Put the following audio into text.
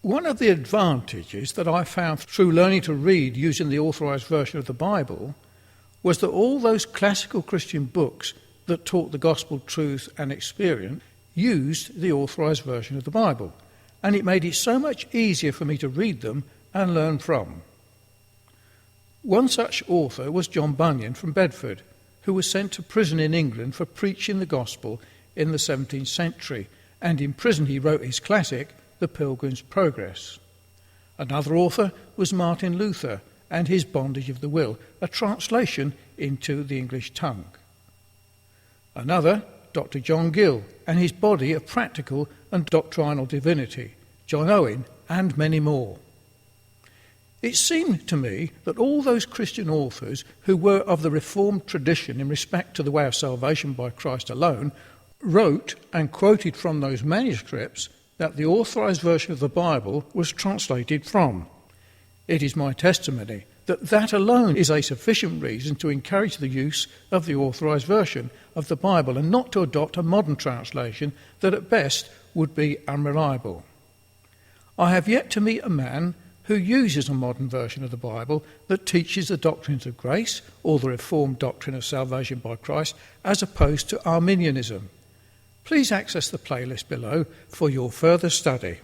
One of the advantages that I found through learning to read using the Authorised version of the Bible was that all those classical Christian books that taught the gospel truth and experience used the Authorised version of the Bible, and it made it so much easier for me to read them and learn from. One such author was John Bunyan from Bedford, who was sent to prison in England for preaching the gospel in the 17th century, and in prison he wrote his classic, The Pilgrim's Progress. Another author was Martin Luther and his Bondage of the Will, a translation into the English tongue. Another, Dr. John Gill and his Body of Practical and Doctrinal Divinity, John Owen, and many more. It seemed to me that all those Christian authors who were of the Reformed tradition in respect to the way of salvation by Christ alone wrote and quoted from those manuscripts that the Authorised version of the Bible was translated from. It is my testimony that that alone is a sufficient reason to encourage the use of the Authorised version of the Bible and not to adopt a modern translation that at best would be unreliable. I have yet to meet a man who uses a modern version of the Bible that teaches the doctrines of grace or the Reformed doctrine of salvation by Christ as opposed to Arminianism. Please access the playlist below for your further study.